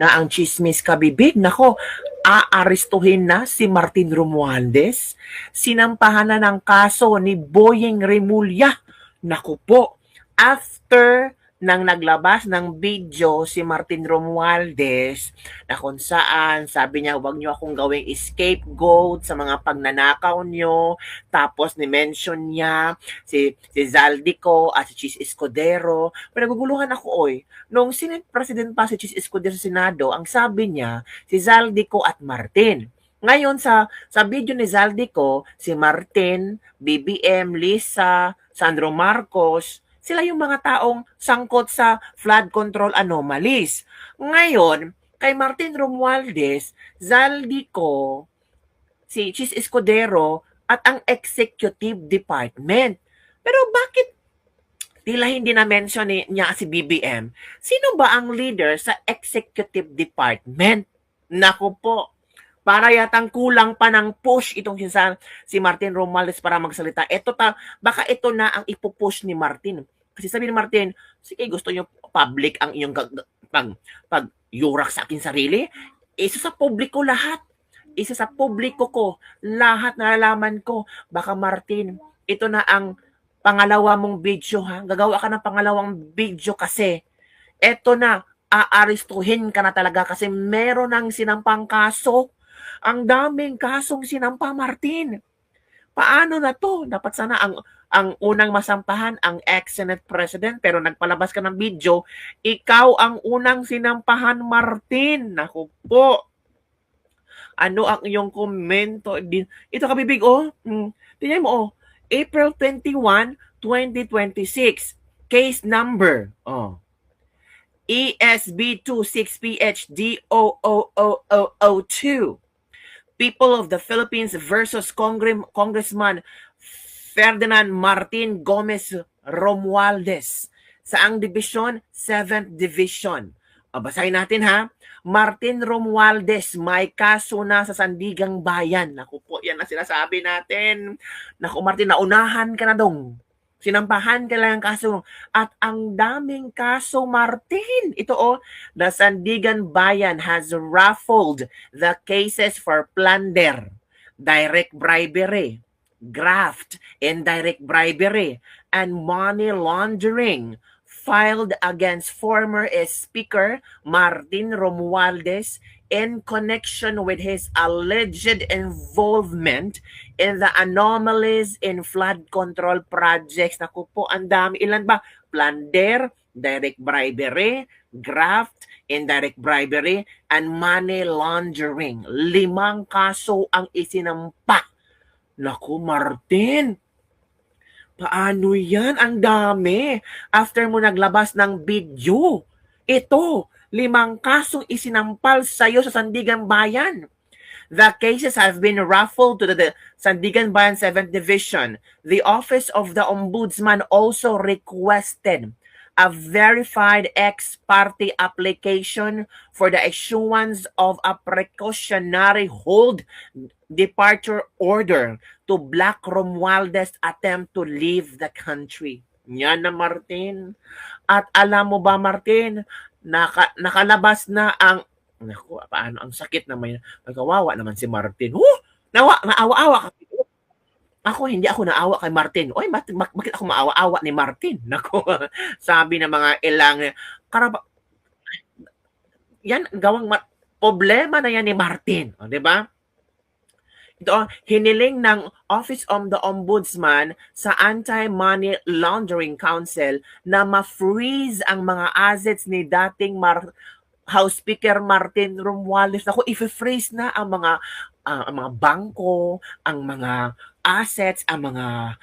na ang chismis kabibig. Nako, aarestuhin na si Martin Romualdez. Sinampahan na ng kaso ni Boyeng Remulla. Naku po, after nang naglabas ng video si Martin Romualdez na kung saan sabi niya huwag niyo akong gawing scapegoat sa mga pagnanakaw niyo, tapos ni-mention niya si Zaldico at si Chis Escudero. Pero naguguluhan ako nung Senate President pa si Chis Escudero sa Senado, ang sabi niya si Zaldico at Martin. Ngayon sa video ni Zaldico, si Martin, BBM, Lisa, Sandro Marcos, sila yung mga taong sangkot sa flood control anomalies. Ngayon, kay Martin Romualdez, Zaldico, si Chis Escudero, at ang executive department. Pero bakit tila hindi na-mention niya si BBM? Sino ba ang leader sa executive department? Naku po, para yatang kulang pa ng push itong si Martin Romualdez para magsalita. Baka ito na ang ipupush ni Martin. Kasi sabi ni Martin, sige, gusto niyo public ang iyong pag-yurak sa akin sarili? Isa sa publiko lahat. Isa sa publiko ko. Lahat nalalaman ko. Baka Martin, ito na ang pangalawa mong video ha. Gagawa ka ng pangalawang video kasi ito na, aarestuhin ka na talaga kasi meron ng sinampang kaso. Ang daming kasong sinampa, Martin. Paano na to? Dapat sana ang unang masampahan ang ex-Senate President pero nagpalabas ka ng video, ikaw ang unang sinampahan, Martin. Naku po. Ano ang iyong komento? Ito kabibig, tingnan mo, April 21, 2026. Case number, ESB26PHD00002. People of the Philippines versus Congressman Ferdinand Martin Gomez Romualdez. Saang division? 7th Division. Basahin natin ha. Martin Romualdez, may kaso na sa Sandigang Bayan. Naku po, yan ang sinasabi natin. Naku Martin, naunahan ka na dong. Sinampahan ka lang ang kaso. At ang daming kaso, Martin. Ito the Sandigan Bayan has raffled the cases for plunder, direct bribery, graft, indirect bribery, and money laundering filed against former Speaker Martin Romualdez in connection with his alleged involvement in the anomalies in flood control projects. Naku po, ang dami. Ilan ba? Plunder, direct bribery, graft, indirect bribery, and money laundering. 5 kaso ang isinampa. Naku, Martin, paano yan? Ang dami. After mo naglabas ng video, ito, 5 kasong isinampal sa'yo sa Sandigan Bayan. The cases have been raffled to the Sandigan Bayan 7th Division. The Office of the Ombudsman also requested a verified ex parte application for the issuance of a precautionary hold departure order to block Romualdez attempt to leave the country. Yan na, Martin. At alam mo ba, Martin, nakalabas na ang naku, paano ang sakit na may nagkawawa naman si Martin. Naawa-awa ka. Ako, hindi ako naawa kay Martin. Oy, bakit ako maawa-awa ni Martin? Naku, sabi ng mga ilang yan, problema na yan ni Martin. Di ba? Ito, hiniling ng Office of the Ombudsman sa Anti-Money Laundering Council na ma-freeze ang mga assets ni dating House Speaker Martin Romualdez. Ako, i-freeze na ang mga bangko, ang mga assets, ang mga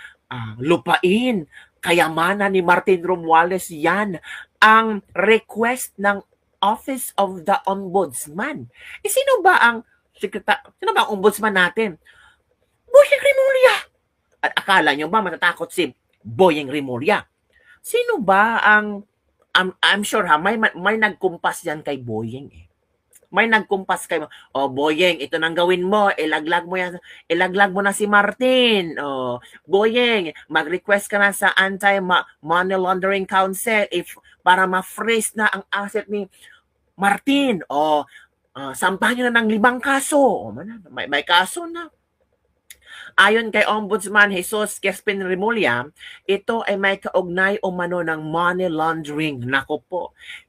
lupain, kayamanan ni Martin Romualdez. Yan ang request ng Office of the Ombudsman. Sino ba ang ombudsman natin? Boyeng Remulla. At akala nyo ba matatakot si Boyeng Remulla? Sino ba ang I'm sure may nagkumpas yan kay Boyeng May nagkumpas kay Boyeng, ito nang gawin mo, ilaglag mo na si Martin. Boyeng, mag-request ka na sa Anti-Money Laundering Council para ma-freeze na ang asset ni Martin, sampahan nyo na ng 5 kaso. May kaso na. Ayon kay Ombudsman Jesus Crispin Remulla, ito ay may kaugnay umano ng money laundering. Nako po,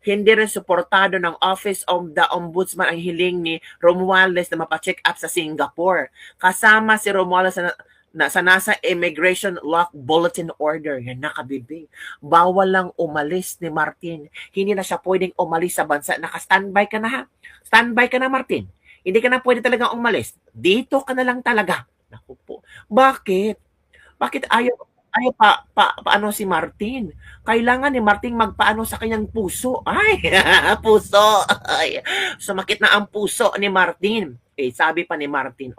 hindi rin suportado ng Office of the Ombudsman ang hiling ni Romualdez na mapacheck up sa Singapore. Kasama si Romualdez sa nasa Immigration Lock Bulletin Order. Yan nakabibig. Bawal lang umalis ni Martin. Hindi na siya pwedeng umalis sa bansa. Naka-standby ka na ha. Standby ka na, Martin. Hindi ka na pwede talaga umalis. Dito ka na lang talaga. Naku po. Bakit? Bakit ayaw paano si Martin? Kailangan ni Martin magpaano sa kanyang puso. Ay, puso. Ay, sumakit na ang puso ni Martin. Sabi pa ni Martin,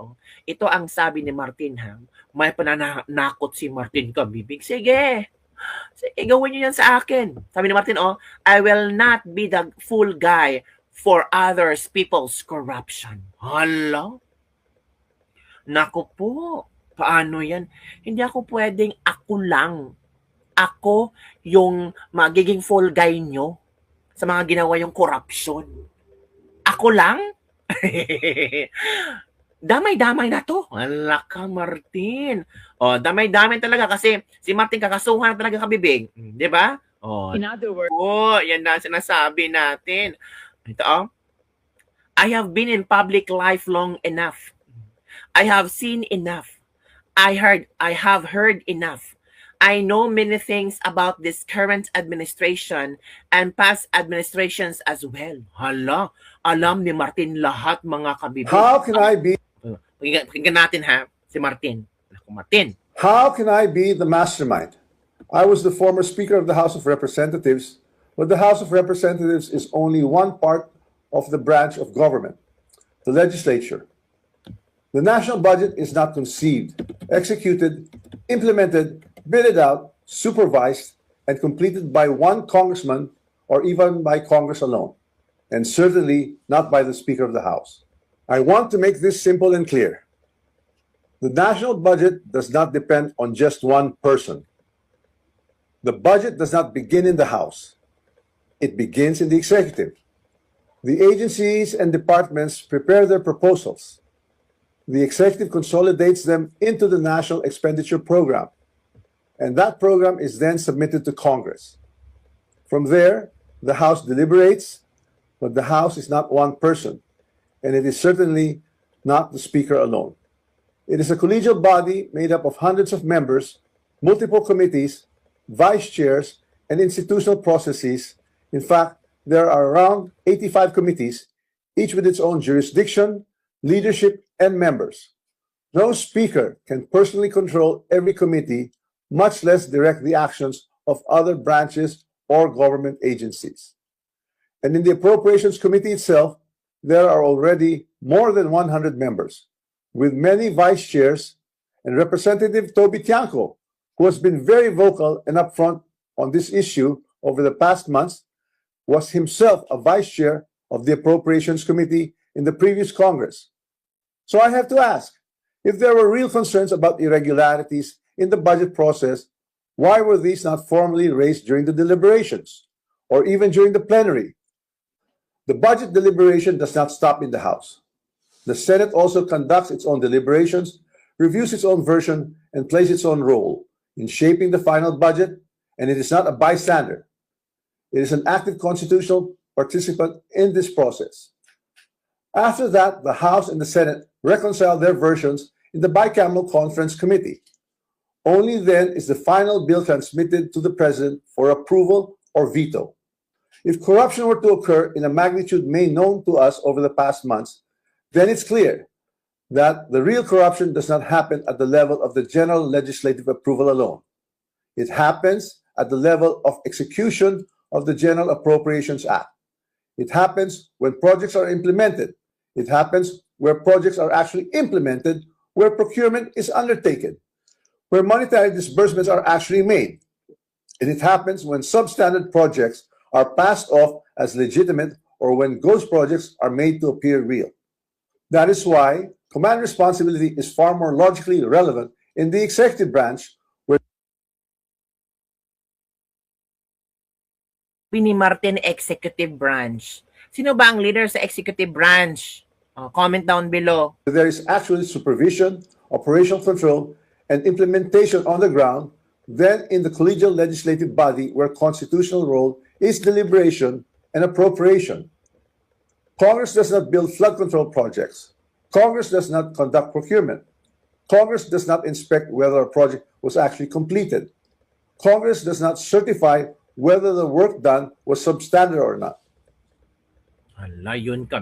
ito ang sabi ni Martin, ha? May pananakot si Martin kabibig. Sige, gawin niyo yan sa akin. Sabi ni Martin, I will not be the fool guy for others people's corruption. Hala? Naku po, paano yan? Hindi ako pwedeng ako lang. Ako yung magiging fall guy nyo sa mga ginawa yung corruption. Ako lang? Damay-damay na to. Ala ka, Martin. Damay-damay talaga kasi si Martin kakasuhan talaga kabibig. Di ba? In other words, yan na sinasabi natin. Ito, I have been in public life long enough. I have seen enough. I have heard enough. I know many things about this current administration and past administrations as well. Hala, alam ni Martin lahat, mga kabibig. How can I be? Pakinggan natin ha, si Martin. Martin. How can I be the mastermind? I was the former Speaker of the House of Representatives, but the House of Representatives is only one part of the branch of government, the legislature. The national budget is not conceived, executed, implemented, bidded out, supervised, and completed by one congressman or even by Congress alone, and certainly not by the Speaker of the House. I want to make this simple and clear. The national budget does not depend on just one person. The budget does not begin in the House. It begins in the executive. The agencies and departments prepare their proposals. The executive consolidates them into the National Expenditure Program, and that program is then submitted to Congress. From there, the House deliberates, but the House is not one person, and it is certainly not the Speaker alone. It is a collegial body made up of hundreds of members, multiple committees, vice chairs, and institutional processes. In fact, there are around 85 committees, each with its own jurisdiction, leadership, and members. No speaker can personally control every committee, much less direct the actions of other branches or government agencies. And in the Appropriations Committee itself, there are already more than 100 members, with many vice chairs, and Representative Toby Tiangco, who has been very vocal and upfront on this issue over the past months, was himself a vice chair of the Appropriations Committee in the previous Congress. So I have to ask, if there were real concerns about irregularities in the budget process, why were these not formally raised during the deliberations or even during the plenary? The budget deliberation does not stop in the House. The Senate also conducts its own deliberations, reviews its own version, and plays its own role in shaping the final budget, and it is not a bystander. It is an active constitutional participant in this process. After that, the House and the Senate reconcile their versions in the bicameral conference committee. Only then is the final bill transmitted to the President for approval or veto. If corruption were to occur in a magnitude made known to us over the past months, then it's clear that the real corruption does not happen at the level of the general legislative approval alone. It happens at the level of execution of the General Appropriations Act. It happens when projects are implemented. It happens where projects are actually implemented, where procurement is undertaken, where monetary disbursements are actually made. And it happens when substandard projects are passed off as legitimate or when ghost projects are made to appear real. That is why command responsibility is far more logically relevant in the executive branch, where ni Martin executive branch. Sino ba ang leader sa executive branch? Comment down below. There is actually supervision, operational control, and implementation on the ground, then in the collegial legislative body where constitutional role is deliberation and appropriation. Congress does not build flood control projects. Congress does not conduct procurement. Congress does not inspect whether a project was actually completed. Congress does not certify whether the work done was substandard or not. Hala, yun ka.